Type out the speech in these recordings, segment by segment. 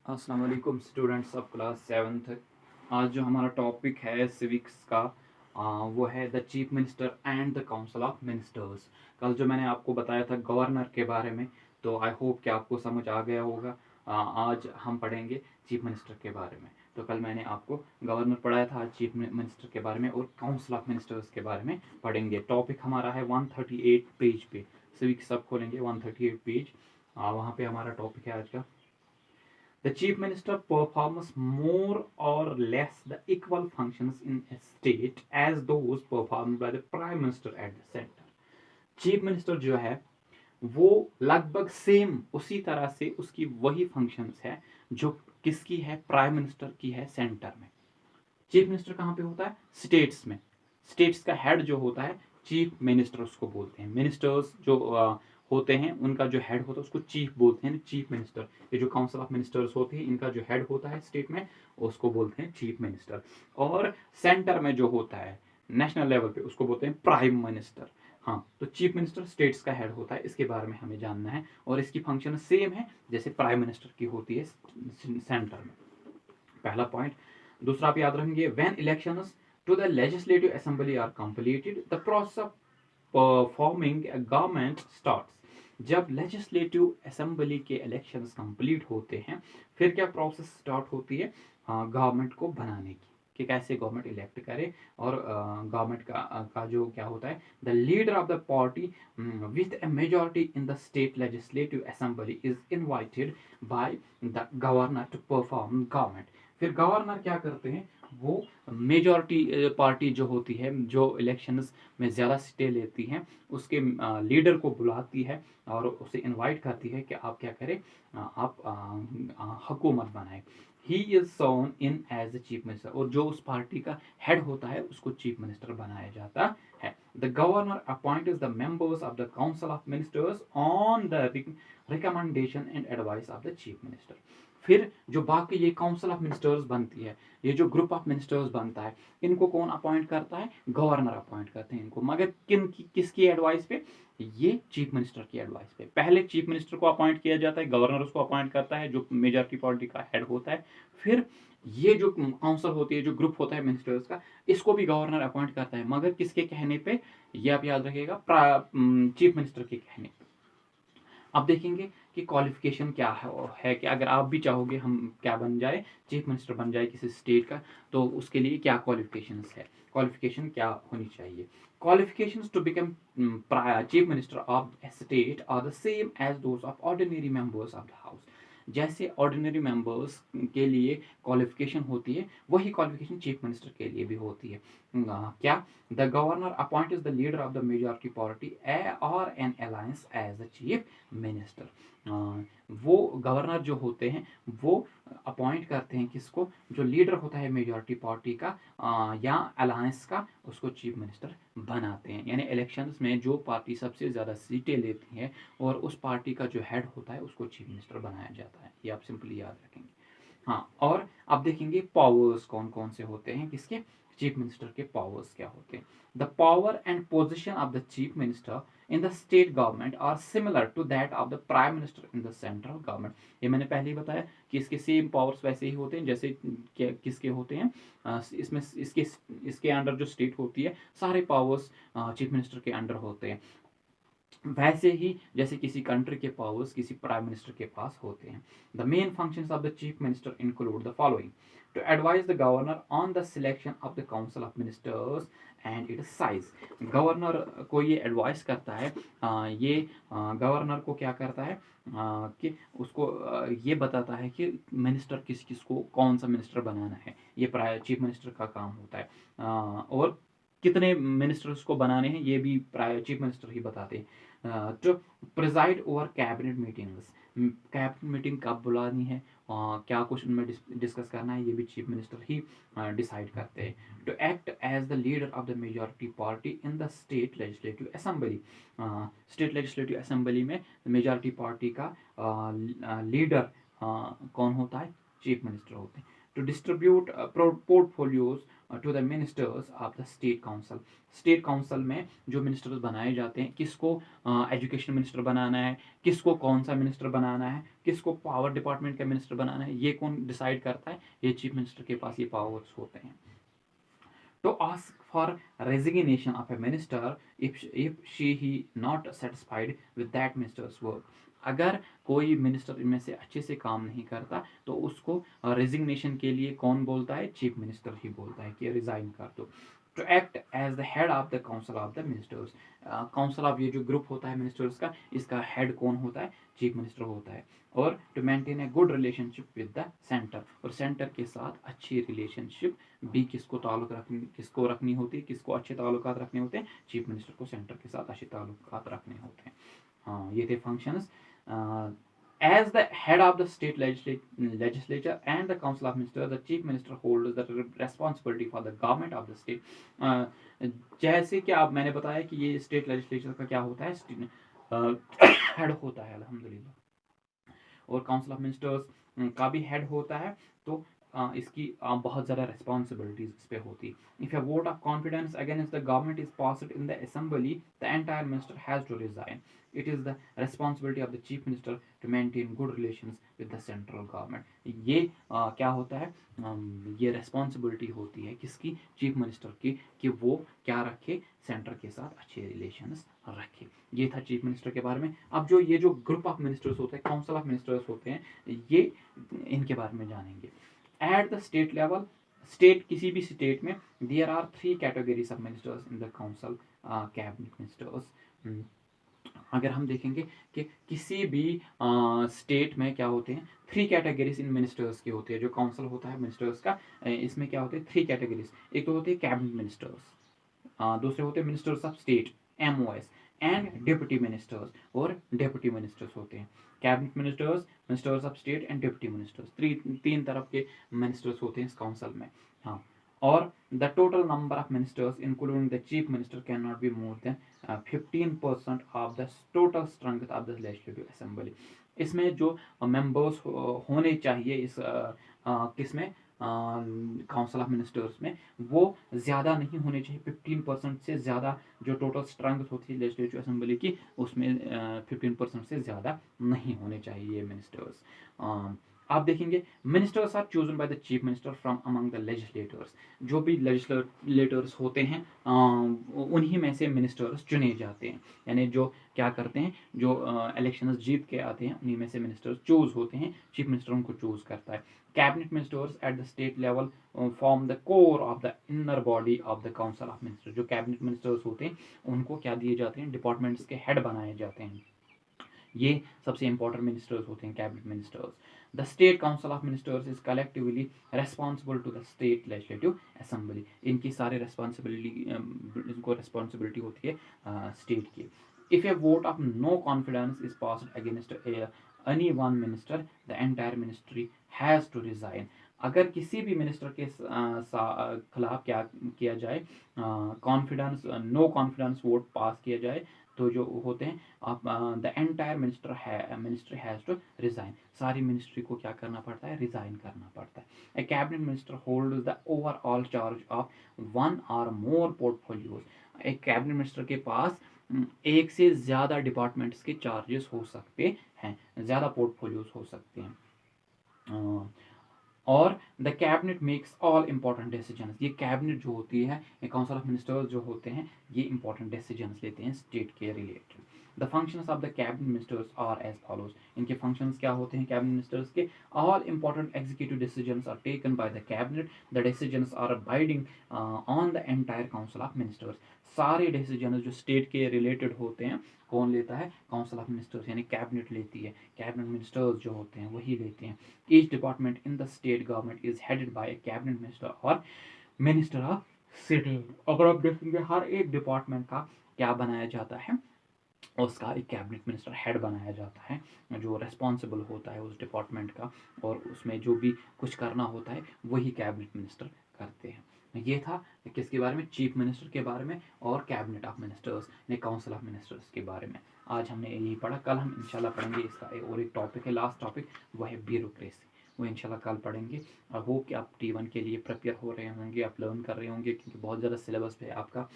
अस्सलाम वालेकुम students of class seventh. आज जो हमारा टॉपिक है सिविक्स का वो है the chief minister and the council of ministers. कल जो मैंने आपको बताया था गवर्नर के बारे में, तो आई होप कि आपको समझ आ गया होगा। आज हम पढ़ेंगे चीफ मिनिस्टर के बारे में। तो कल मैंने आपको गवर्नर पढ़ाया था, आज चीफ मिनिस्टर के बारे में और काउंसिल ऑफ मिनिस्टर्स के बारे में पढ़ेंगे। टॉपिक हमारा है 138 पेज पे। सिविक्स सब खोलेंगे 138 पेज, वहाँ पे हमारा टॉपिक है आज का। The chief minister performs more or less the equal functions in a state as those performed by the prime minister at the center. Chief minister जो है वो लगभग सेम उसी तरह से उसकी वही फंक्शंस है जो किसकी है, प्राइम मिनिस्टर की है सेंटर में। चीफ मिनिस्टर कहाँ पे होता है? स्टेट्स में। स्टेट्स का हेड जो होता है चीफ मिनिस्टर उसको बोलते हैं। मिनिस्टर्स जो होते हैं उनका जो हेड होता है उसको चीफ बोलते हैं, चीफ मिनिस्टर। ये जो काउंसिल ऑफ मिनिस्टर्स होते हैं इनका जो हेड होता है स्टेट में उसको बोलते हैं चीफ मिनिस्टर। और सेंटर में जो होता है नेशनल लेवल पे उसको बोलते हैं प्राइम मिनिस्टर। हाँ, तो चीफ मिनिस्टर स्टेट्स का हेड होता है, इसके बारे में हमें जानना है। और इसकी फंक्शन सेम है जैसे प्राइम मिनिस्टर की होती है सेंटर में। पहला पॉइंट। दूसरा आप याद रखेंगे, when elections to the legislative assembly are completed the process of forming a government starts. जब लेजिस्लेटिव असेंबली के इलेक्शंस कंप्लीट होते हैं फिर क्या प्रोसेस स्टार्ट होती है गवर्नमेंट को बनाने की, कि कैसे गवर्नमेंट इलेक्ट करे। और गवर्नमेंट का जो क्या होता है, the leader of the party with a majority in the state legislative assembly is invited by the governor to perform government. फिर गवर्नर क्या करते हैं, वो मेजॉरिटी पार्टी जो होती है जो इलेक्शंस में ज़्यादा सीटें लेती हैं उसके लीडर को बुलाती है और उसे इनवाइट करती है कि आप क्या करें, आप हुकूमत बनाएं। He is sworn in as the chief minister, और जो उस पार्टी का हेड होता है उसको चीफ मिनिस्टर बनाया जाता है। The governor appoints the members of the council of ministers on the recommendation and advice of the chief minister. फिर जो बाकी ये काउंसिल ऑफ मिनिस्टर्स बनती है, ये जो ग्रुप ऑफ मिनिस्टर्स बनता है, इनको कौन अपॉइंट करता है? गवर्नर अपॉइंट करते हैं इनको, मगर किसकी एडवाइस पे? ये चीफ मिनिस्टर की एडवाइस पे। पहले चीफ मिनिस्टर को अपॉइंट किया जाता है, गवर्नर उसको अपॉइंट करता है जो मेजॉरिटी पार्टी का हेड होता है। फिर ये जो काउंसिल होती है, जो ग्रुप होता है मिनिस्टर्स का, इसको भी गवर्नर अपॉइंट करता है, मगर किसके कहने पे? ये आप याद रखिएगा, चीफ मिनिस्टर के कहने पे। अब देखेंगे कि क्वालिफिकेशन क्या है कि अगर आप भी चाहोगे हम क्या बन जाए, चीफ मिनिस्टर बन जाए किसी स्टेट का, तो उसके लिए क्या क्वालिफिकेशंस है, क्वालिफिकेशन क्या होनी चाहिए। Qualifications to become chief minister of state are the same as those of ordinary members of the house. जैसे ऑर्डिनरी मेंबर्स के लिए क्वालिफिकेशन होती है वही क्वालिफिकेशन चीफ मिनिस्टर के लिए भी होती है। क्या? The governor appoint the leader of the majority party और an alliance as the chief minister. वो गवर्नर जो होते हैं वो अपॉइंट करते हैं किसको? जो लीडर होता है मेजॉरिटी पार्टी का या अलायंस का, उसको चीफ मिनिस्टर बनाते हैं। यानी इलेक्शंस में जो पार्टी सबसे ज़्यादा सीटें लेती है और उस पार्टी का जो हेड होता है उसको चीफ मिनिस्टर बनाया जाता है। ये आप सिंपली याद रखेंगे। हाँ, और अब देखेंगे पावर्स कौन कौन से होते हैं किसके, चीफ मिनिस्टर के पावर्स क्या होते हैं। The power and position of the chief minister in the state government are similar to that of the prime minister in the central government. ये मैंने पहले ही बताया कि इसके सेम पावर्स वैसे ही होते हैं जैसे किसके होते हैं, इसमें इसके अंडर जो स्टेट होती है सारे पावर्स चीफ मिनिस्टर के अंडर होते हैं। वैसे ही जैसे किसी कंट्री के पावर्स किसी प्राइम मिनिस्टर के पास होते हैं। The main functions of the chief minister include the following: to advise the governor on the selection of the council of ministers and its size. Governor को ये एडवाइस करता है, ये गवर्नर को क्या करता है कि उसको ये बताता है कि मिनिस्टर किस किस को कौन सा मिनिस्टर बनाना है। ये चीफ मिनिस्टर का काम होता है। और कितने मिनिस्टर्स को बनाने हैं ये भी चीफ मिनिस्टर ही बताते हैं। To preside over cabinet meetings, cabinet meeting कब बुलानी है, क्या कुछ उनमें डिस्कस करना है, ये भी चीफ मिनिस्टर ही डिसाइड करते हैं। To act as the leader of the majority party in the state legislative assembly. State legislative assembly में मेजॉरिटी पार्टी का लीडर कौन होता है? चीफ मिनिस्टर होते हैं। To distribute portfolios to the ministers of the state council. State council में जो ministers बनाए जाते हैं, किसको एजुकेशन मिनिस्टर बनाना है, किसको कौन सा मिनिस्टर बनाना है, किसको पावर डिपार्टमेंट का मिनिस्टर बनाना है, ये कौन डिसाइड करता है? ये चीफ मिनिस्टर के पास ये पावर्स होते हैं। To ask for resignation of a minister if she he not satisfied with that minister's work। अगर कोई मिनिस्टर इनमें से अच्छे से काम नहीं करता तो उसको रेजिग्नेशन के लिए कौन बोलता है? चीफ मिनिस्टर ही बोलता है कि रिजाइन कर दो। To act as the head of the council of the ministers. Council of ये जो ग्रुप होता है मिनिस्टर्स का, इसका हेड कौन होता है? चीफ मिनिस्टर होता है। और to maintain a good relationship with the centre, और सेंटर के साथ अच्छी रिलेशनशिप भी किसको रखनी होती है? किसको अच्छे ताल्लुकात रखने होते हैं? चीफ मिनिस्टर को सेंटर के साथ अच्छे ताल्लुकात रखने होते हैं। हाँ, ये थे functions. As the head of the state legislature and the council of ministers, the chief minister holds the responsibility for the government of the state। जैसे कि आप मैंने बताया कि ये स्टेट लेजिस्लेचर का क्या होता है? हेड होता है, अल्हम्दुलिल्लाह। और काउंसिल ऑफ मिनिस्टर्स का भी हेड होता है, तो इसकी बहुत ज़्यादा रिस्पॉन्सिबिलिटीज इस पे होती है। If a vote of confidence against the government is passed in the assembly, the entire minister has to resign. It is the responsibility of the chief minister to maintain good relations with the central government. ये क्या होता है? ये responsibility होती है किसकी? Chief minister की, कि वो क्या रखे? सेंटर के साथ अच्छे रिलेशंस रखे। ये था चीफ मिनिस्टर के बारे में। अब ये जो ग्रुप ऑफ मिनिस्टर्स होते हैं, काउंसिल ऑफ मिनिस्टर्स होते हैं, ये इनके बारे में जानेंगे। At the state level, state किसी भी स्टेट में, there are 3 categories of ministers in the council cabinet ministers. अगर हम देखेंगे कि किसी भी स्टेट में क्या होते हैं, 3 कैटेगरीज इन मिनिस्टर्स की होती है। जो काउंसिल होता है मिनिस्टर्स का, इसमें क्या होते हैं? 3 कैटेगरीज। एक तो होते हैं कैबिनेट मिनिस्टर्स, दूसरे होते हैं ministers of state MOS, and deputy ministers, और डिप्टी मिनिस्टर्स होते हैं। Cabinet ministers, ministers of state and deputy ministers, 3 तरफ के मिनिस्टर्स होते हैं इस काउंसिल में। हाँ, और the total number of ministers including the chief minister can not be more than 15% of the total strength of the legislative assembly. इसमें जो मेंबर्स होने चाहिए इस किसमें, काउंसिल ऑफ मिनिस्टर्स में, वो ज़्यादा नहीं होने चाहिए। 15% से ज़्यादा जो टोटल स्ट्रेंथ होती है लेजिस्लेटिव असेंबली की, उसमें 15% से ज़्यादा नहीं होने चाहिए ये मिनिस्टर्स। आप देखेंगे ministers are chosen by the chief minister from among the legislators. जो भी लेजिस्लेटर्स होते हैं, उन्हीं में से मिनिस्टर्स चुने जाते हैं। यानी जो क्या करते हैं, जो इलेक्शंस जीत के आते हैं, उन्हीं में से मिनिस्टर्स चूज होते हैं। चीफ मिनिस्टर उनको चूज करता है। Cabinet ministers eight the state level form the core of the inner body of the council of minister. जो कैबिनेट मिनिस्टर्स होते हैं, उनको क्या दिए जाते हैं? डिपार्टमेंट्स के हेड बनाए जाते हैं। ये सबसे इंपॉर्टेंट मिनिस्टर्स होते हैं, cabinet ministers. The state council of ministers is collectively responsible to the state legislative assembly. इनकी सारे इनको रिस्पॉन्सिबिलिटी होती है स्टेट की। If a vote of no confidence is passed against any one minister, the entire ministry has to resign. अगर किसी भी minister के खिलाफ क्या किया जाए, नो कॉन्फिडेंस वोट पास किया जाए, तो जो होते हैं the entire ministry has to resign. सारी मिनिस्ट्री को क्या करना पड़ता है? रिजाइन करना पड़ता है। A cabinet minister holds the overall charge of 1 और मोर पोर्टफोलियोज। एक कैबिनेट मिनिस्टर के पास एक से ज़्यादा डिपार्टमेंट्स के चार्जेस हो सकते हैं, ज़्यादा पोर्टफोलियोज हो सकते हैं। और the cabinet makes all important decisions. ये कैबिनेट जो होती है, ये काउंसिल ऑफ मिनिस्टर्स जो होते हैं, ये इंपॉर्टेंट डिसीजंस लेते हैं स्टेट के related. The functions of the cabinet ministers are as follows. इनके फंक्शंस क्या होते हैं कैबिनेट मिनिस्टर्स के? All important executive decisions are taken by the cabinet. The decisions are binding on the entire council of ministers. सारे decision जो state के related होते हैं, कौन लेता है? काउंसिल ऑफ मिनिस्टर्स, यानी कैबिनेट लेती है। कैबिनेट मिनिस्टर्स जो होते हैं वही लेते हैं। Each department in the state government is headed by A cabinet minister और मिनिस्टर ऑफ सिटी। अगर आप देखेंगे हर एक डिपार्टमेंट का क्या बनाया जाता है? उसका एक कैबिनेट मिनिस्टर हेड बनाया जाता है, जो रेस्पॉन्सिबल होता है उस डिपार्टमेंट का, और उसमें जो भी कुछ करना होता है वही कैबिनेट मिनिस्टर करते हैं। ये था किसके बारे में? चीफ मिनिस्टर के बारे में और कैबिनेट ऑफ मिनिस्टर्स ने काउंसिल ऑफ मिनिस्टर्स के बारे में। आज हमने यही पढ़ा। कल हम इंशाल्लाह पढ़ेंगे इसका और एक टॉपिक है, लास्ट टॉपिक, वह है ब्यूरोक्रेसी। वो इंशाल्लाह कल पढ़ेंगे। आई होप कि आप T1 के लिए प्रिपेयर हो रहे होंगे, आप लर्न कर रहे होंगे, क्योंकि बहुत ज़्यादा सिलेबस है आपका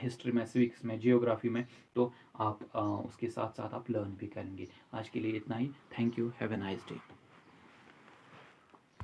हिस्ट्री में, सिविक्स में, जियोग्राफी में, तो आप उसके साथ साथ आप लर्न भी करेंगे। आज के लिए इतना ही। Thank you, have a nice day.